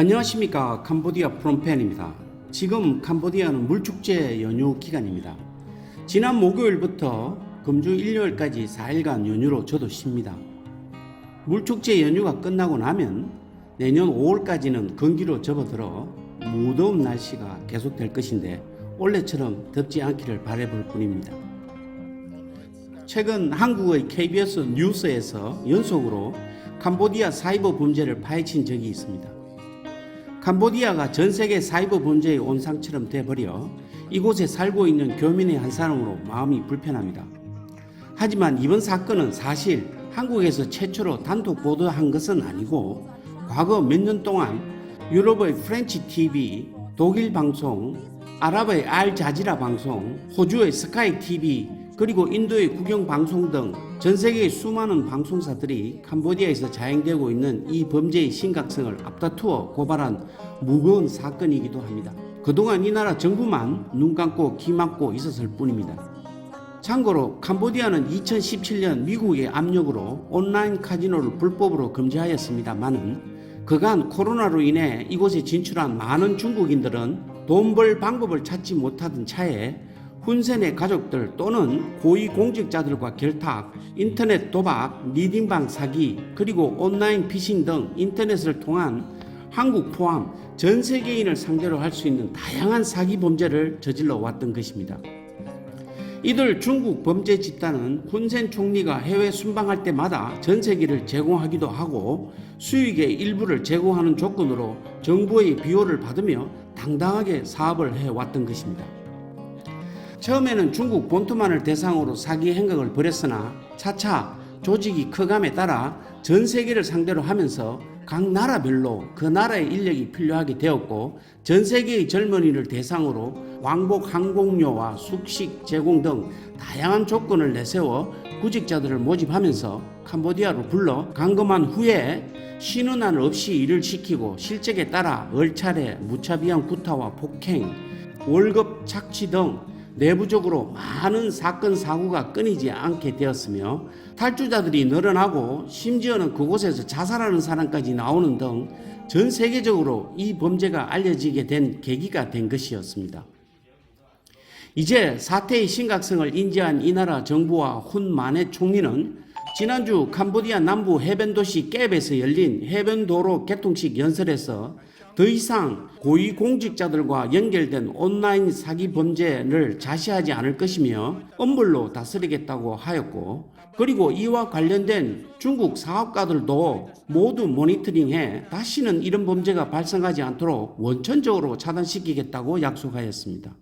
안녕하십니까. 캄보디아 프롬펜입니다. 지금 캄보디아는 물축제 연휴 기간입니다. 지난 목요일부터 금주 일요일까지 4일간 연휴로 저도 쉽니다. 물축제 연휴가 끝나고 나면 내년 5월까지는 건기로 접어들어 무더운 날씨가 계속될 것인데 올해처럼 덥지 않기를 바라볼 뿐입니다. 최근 한국의 KBS 뉴스에서 연속으로 캄보디아 사이버 범죄를 파헤친 적이 있습니다. 캄보디아가 전 세계 사이버 범죄의 온상처럼 돼버려 이곳에 살고 있는 교민의 한 사람으로 마음이 불편합니다. 하지만 이번 사건은 사실 한국에서 최초로 단독 보도한 것은 아니고 과거 몇 년 동안 유럽의 프렌치 TV, 독일 방송, 아랍의 알자지라 방송, 호주의 스카이 TV, 그리고 인도의 국영 방송 등 전 세계의 수많은 방송사들이 캄보디아에서 자행되고 있는 이 범죄의 심각성을 앞다투어 고발한 무거운 사건이기도 합니다. 그동안 이 나라 정부만 눈 감고 귀 막고 있었을 뿐입니다. 참고로 캄보디아는 2017년 미국의 압력으로 온라인 카지노를 불법으로 금지하였습니다만은 그간 코로나로 인해 이곳에 진출한 많은 중국인들은 돈 벌 방법을 찾지 못하던 차에 훈센의 가족들 또는 고위공직자들과 결탁, 인터넷 도박, 리딩방 사기, 그리고 온라인 피싱 등 인터넷을 통한 한국 포함 전 세계인을 상대로 할 수 있는 다양한 사기 범죄를 저질러 왔던 것입니다. 이들 중국 범죄 집단은 훈센 총리가 해외 순방할 때마다 전세기를 제공하기도 하고 수익의 일부를 제공하는 조건으로 정부의 비호를 받으며 당당하게 사업을 해왔던 것입니다. 처음에는 중국 본토만을 대상으로 사기 행각을 벌였으나 차차 조직이 커감에 따라 전 세계를 상대로 하면서 각 나라별로 그 나라의 인력이 필요하게 되었고 전 세계의 젊은이를 대상으로 왕복 항공료와 숙식 제공 등 다양한 조건을 내세워 구직자들을 모집하면서 캄보디아로 불러 감금한 후에 쉬는 날 없이 일을 시키고 실적에 따라 얼차례 무차비한 구타와 폭행, 월급 착취 등 내부적으로 많은 사건 사고가 끊이지 않게 되었으며 탈주자들이 늘어나고 심지어는 그곳에서 자살하는 사람까지 나오는 등 전 세계적으로 이 범죄가 알려지게 된 계기가 된 것이었습니다. 이제 사태의 심각성을 인지한 이 나라 정부와 훈 마네 총리는 지난주 캄보디아 남부 해변도시 깹에서 열린 해변도로 개통식 연설에서 더 이상 고위공직자들과 연결된 온라인 사기 범죄를 자시하지 않을 것이며 엄벌로 다스리겠다고 하였고, 그리고 이와 관련된 중국 사업가들도 모두 모니터링해 다시는 이런 범죄가 발생하지 않도록 원천적으로 차단시키겠다고 약속하였습니다.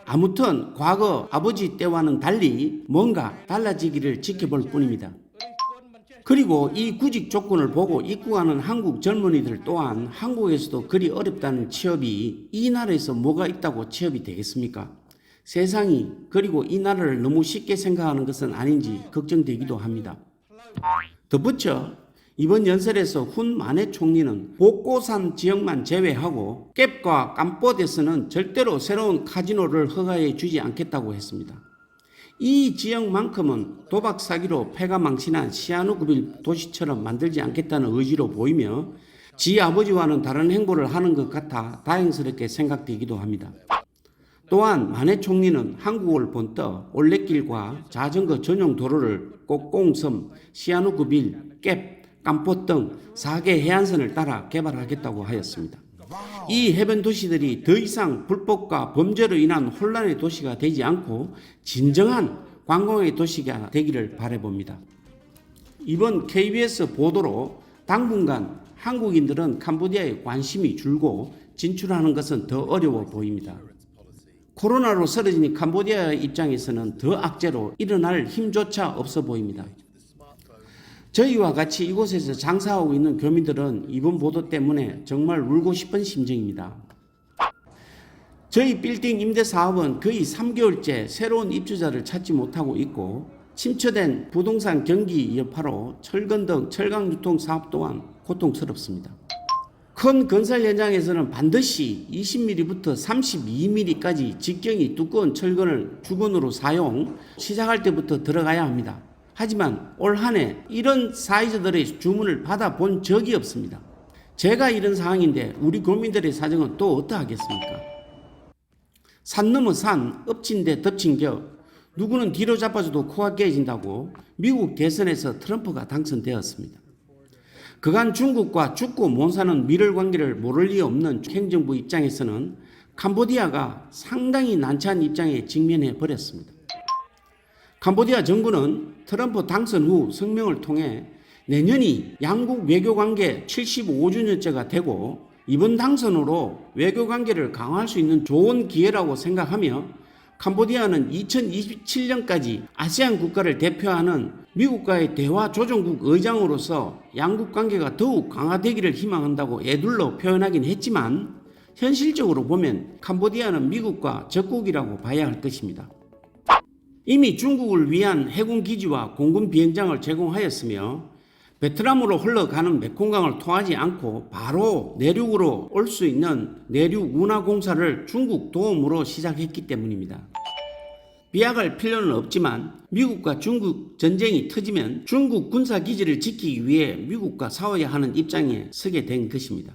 아무튼 과거 아버지 때와는 달리 뭔가 달라지기를 지켜볼 뿐입니다. 그리고 이 구직 조건을 보고 입국하는 한국 젊은이들 또한 한국에서도 그리 어렵다는 취업이 이 나라에서 뭐가 있다고 취업이 되겠습니까? 세상이 그리고 이 나라를 너무 쉽게 생각하는 것은 아닌지 걱정되기도 합니다. 덧붙여 이번 연설에서 훈 마네 총리는 복고산 지역만 제외하고 깹과 깜뽀드에서는 절대로 새로운 카지노를 허가해 주지 않겠다고 했습니다. 이 지역만큼은 도박 사기로 패가 망신한 시아누구빌 도시처럼 만들지 않겠다는 의지로 보이며 지 아버지와는 다른 행보를 하는 것 같아 다행스럽게 생각되기도 합니다. 또한 마네 총리는 한국을 본떠 올레길과 자전거 전용 도로를 꼭공섬, 시아누구빌, 깹, 깜포 등 4개 해안선을 따라 개발하겠다고 하였습니다. 이 해변 도시들이 더 이상 불법과 범죄로 인한 혼란의 도시가 되지 않고 진정한 관광의 도시가 되기를 바라봅니다. 이번 KBS 보도로 당분간 한국인들은 캄보디아에 관심이 줄고 진출하는 것은 더 어려워 보입니다. 코로나로 쓰러진 캄보디아 입장에서는 더 악재로 일어날 힘조차 없어 보입니다. 저희와 같이 이곳에서 장사하고 있는 교민들은 이번 보도 때문에 정말 울고 싶은 심정입니다. 저희 빌딩 임대 사업은 거의 3개월째 새로운 입주자를 찾지 못하고 있고 침체된 부동산 경기 여파로 철근 등 철강 유통 사업 또한 고통스럽습니다. 큰 건설 현장에서는 반드시 20mm부터 32mm까지 직경이 두꺼운 철근을 주건으로 사용, 시작할 때부터 들어가야 합니다. 하지만 올 한 해 이런 사이즈들의 주문을 받아본 적이 없습니다. 제가 이런 상황인데 우리 국민들의 사정은 또 어떠하겠습니까? 산 넘어 산, 엎친 데 덮친 겨, 누구는 뒤로 잡아줘도 코가 깨진다고 미국 대선에서 트럼프가 당선되었습니다. 그간 중국과 죽고 못 사는 밀월 관계를 모를 리 없는 행정부 입장에서는 캄보디아가 상당히 난처한 입장에 직면해 버렸습니다. 캄보디아 정부는 트럼프 당선 후 성명을 통해 내년이 양국 외교관계 75주년째가 되고 이번 당선으로 외교관계를 강화할 수 있는 좋은 기회라고 생각하며 캄보디아는 2027년까지 아세안 국가를 대표하는 미국과의 대화 조정국 의장으로서 양국 관계가 더욱 강화되기를 희망한다고 애둘러 표현하긴 했지만 현실적으로 보면 캄보디아는 미국과 적국이라고 봐야 할 것입니다. 이미 중국을 위한 해군 기지와 공군 비행장을 제공하였으며 베트남으로 흘러가는 메콩강을 통하지 않고 바로 내륙으로 올 수 있는 내륙 운하 공사를 중국 도움으로 시작했기 때문입니다. 비약할 필요는 없지만 미국과 중국 전쟁이 터지면 중국 군사 기지를 지키기 위해 미국과 싸워야 하는 입장에 서게 된 것입니다.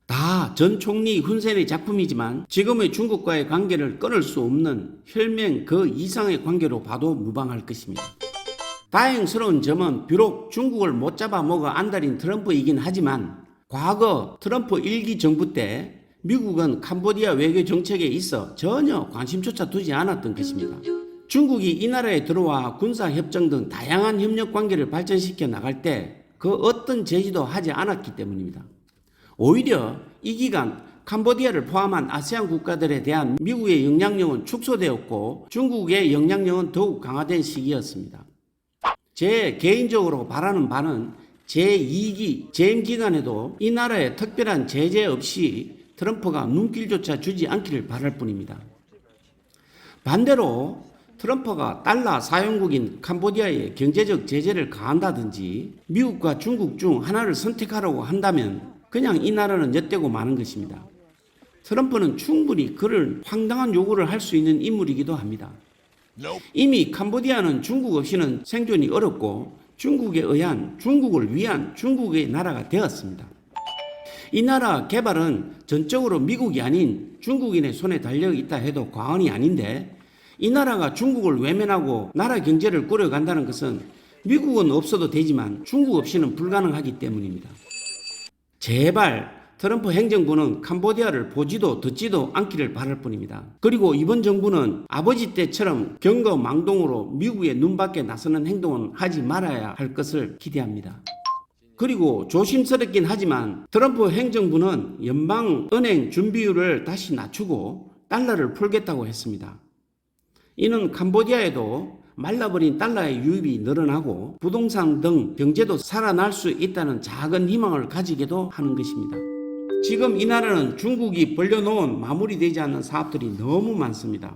다 전 총리 훈센의 작품이지만 지금의 중국과의 관계를 끊을 수 없는 혈맹 그 이상의 관계로 봐도 무방할 것입니다. 다행스러운 점은 비록 중국을 못 잡아먹어 안달인 트럼프이긴 하지만 과거 트럼프 1기 정부 때 미국은 캄보디아 외교 정책에 있어 전혀 관심조차 두지 않았던 것입니다. 중국이 이 나라에 들어와 군사협정 등 다양한 협력 관계를 발전시켜 나갈 때 그 어떤 제지도 하지 않았기 때문입니다. 오히려 이 기간 캄보디아를 포함한 아세안 국가들에 대한 미국의 영향력은 축소되었고 중국의 영향력은 더욱 강화된 시기였습니다. 제 개인적으로 바라는 바는 제2기 재임 기간에도 이 나라에 특별한 제재 없이 트럼프가 눈길조차 주지 않기를 바랄 뿐입니다. 반대로 트럼프가 달러 사용국인 캄보디아에 경제적 제재를 가한다든지 미국과 중국 중 하나를 선택하라고 한다면 그냥 이 나라는 엿대고 마는 것입니다. 트럼프는 충분히 그를 황당한 요구를 할 수 있는 인물이기도 합니다. 이미 캄보디아는 중국 없이는 생존이 어렵고 중국에 의한 중국을 위한 중국의 나라가 되었습니다. 이 나라 개발은 전적으로 미국이 아닌 중국인의 손에 달려 있다 해도 과언이 아닌데 이 나라가 중국을 외면하고 나라 경제를 꾸려간다는 것은 미국은 없어도 되지만 중국 없이는 불가능하기 때문입니다. 제발 트럼프 행정부는 캄보디아를 보지도 듣지도 않기를 바랄 뿐입니다. 그리고 이번 정부는 아버지 때처럼 경거망동으로 미국의 눈밖에 나서는 행동은 하지 말아야 할 것을 기대합니다. 그리고 조심스럽긴 하지만 트럼프 행정부는 연방은행 준비율을 다시 낮추고 달러를 풀겠다고 했습니다. 이는 캄보디아에도 말라버린 달러의 유입이 늘어나고 부동산 등 경제도 살아날 수 있다는 작은 희망을 가지게도 하는 것입니다. 지금 이 나라는 중국이 벌려놓은 마무리되지 않는 사업들이 너무 많습니다.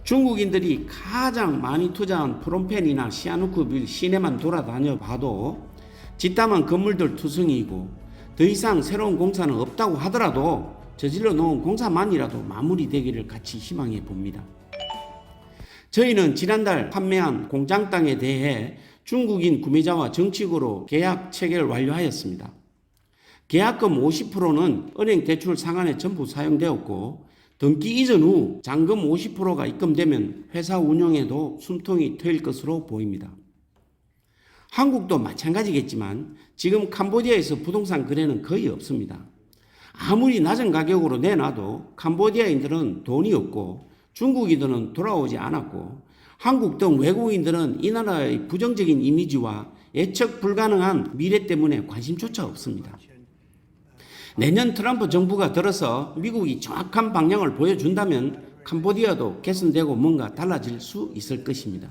중국인들이 가장 많이 투자한 프롬펜이나 시아누크빌 시내만 돌아다녀 봐도 짓담한 건물들 투성이고 더 이상 새로운 공사는 없다고 하더라도 저질러 놓은 공사만이라도 마무리되기를 같이 희망해 봅니다. 저희는 지난달 판매한 공장 땅에 대해 중국인 구매자와 정식으로 계약 체결을 완료하였습니다. 계약금 50%는 은행 대출 상환에 전부 사용되었고 등기 이전 후 잔금 50%가 입금되면 회사 운영에도 숨통이 트일 것으로 보입니다. 한국도 마찬가지겠지만 지금 캄보디아에서 부동산 거래는 거의 없습니다. 아무리 낮은 가격으로 내놔도 캄보디아인들은 돈이 없고 중국인들은 돌아오지 않았고 한국 등 외국인들은 이 나라의 부정적인 이미지와 예측 불가능한 미래 때문에 관심조차 없습니다. 내년 트럼프 정부가 들어서 미국이 정확한 방향을 보여준다면 캄보디아도 개선되고 뭔가 달라질 수 있을 것입니다.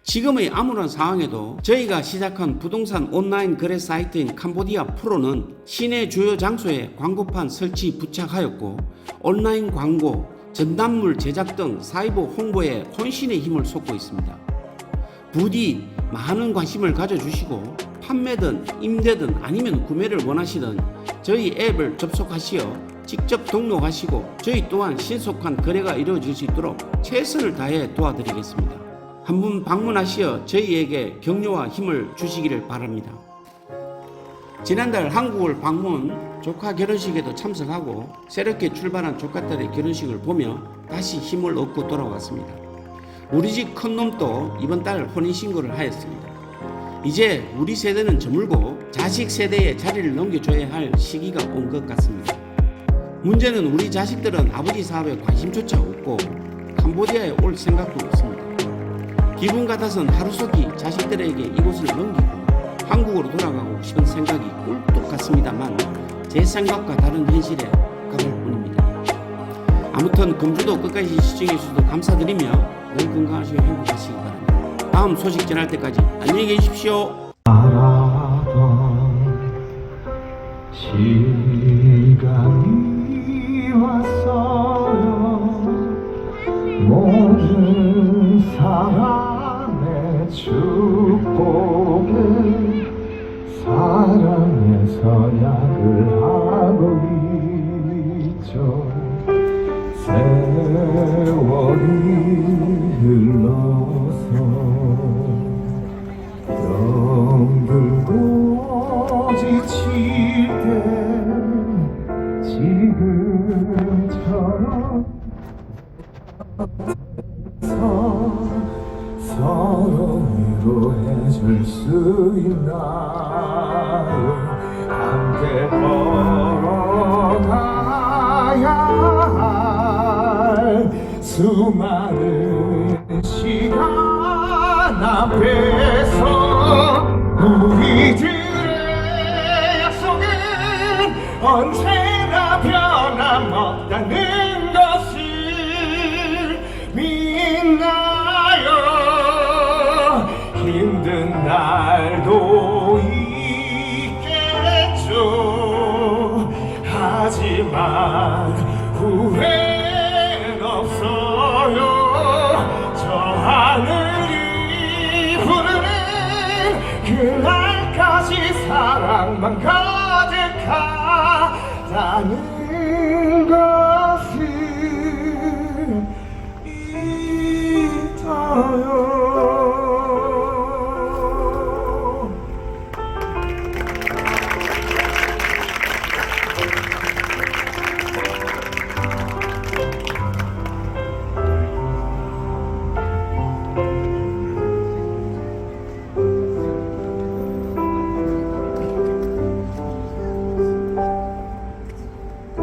지금의 아무런 상황에도 저희가 시작한 부동산 온라인 거래 사이트인 캄보디아 프로는 시내 주요 장소에 광고판 설치 부착하였고 온라인 광고, 전단물 제작 등 사이버 홍보에 혼신의 힘을 쏟고 있습니다. 부디 많은 관심을 가져주시고 판매든 임대든 아니면 구매를 원하시든 저희 앱을 접속하시어 직접 등록하시고 저희 또한 신속한 거래가 이루어질 수 있도록 최선을 다해 도와드리겠습니다. 한번 방문하시어 저희에게 격려와 힘을 주시기를 바랍니다. 지난달 한국을 방문, 조카 결혼식에도 참석하고 새롭게 출발한 조카딸의 결혼식을 보며 다시 힘을 얻고 돌아왔습니다. 우리 집 큰놈도 이번 달 혼인신고를 하였습니다. 이제 우리 세대는 저물고 자식 세대에 자리를 넘겨줘야 할 시기가 온 것 같습니다. 문제는 우리 자식들은 아버지 사업에 관심조차 없고 캄보디아에 올 생각도 없습니다. 기분 같아선 하루속히 자식들에게 이곳을 넘기고 한국으로 돌아가고 싶은 생각이 꿀뚝 같습니다만 제 생각과 다른 현실에 가볼 뿐입니다. 아무튼 금주도 끝까지 시청해 주셔서 감사드리며 늘 건강하시고 행복하시기 바랍니다. 다음 소식 전할 때까지 안녕히 계십시오. 시간이 왔어요. 모든 사람의 축복을 사랑에서 약을 하고 있죠. 세월이 흘러서 병들고 지칠 때 지금처럼 서로 위로해줄 수 있나요? 함께 걸어가야 할 수많은 시간 앞에서 우리들의 약속은 언제나 변함없다는 것을 믿나요? 힘든 날도 있겠죠. 하지만 후회는 없어요. 저 하늘이 부르는 그날까지 사랑만 가득하다는 것을 믿어요.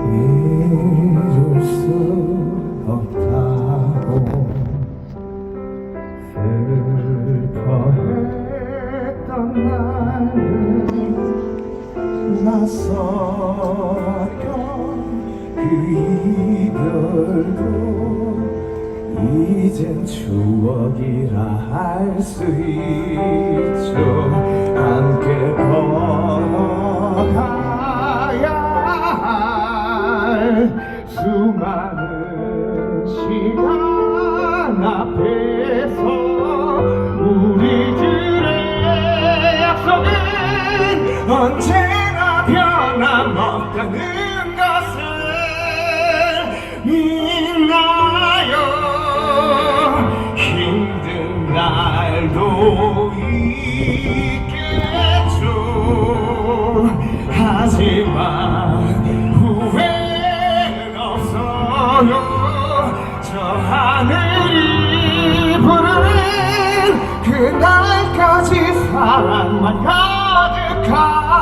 이룰 수 없다고 슬퍼했던 날들 낯설었던 그 이별도 이젠 추억이라 할 수 있죠. 함께 걸어가야 수많은 시간 앞에서 우리들의 약속은 언제나 변함없다는 것을 믿나요? 힘든 날도 있겠죠. 하지만 저 하늘이 부르는 그날까지 사랑만 가득한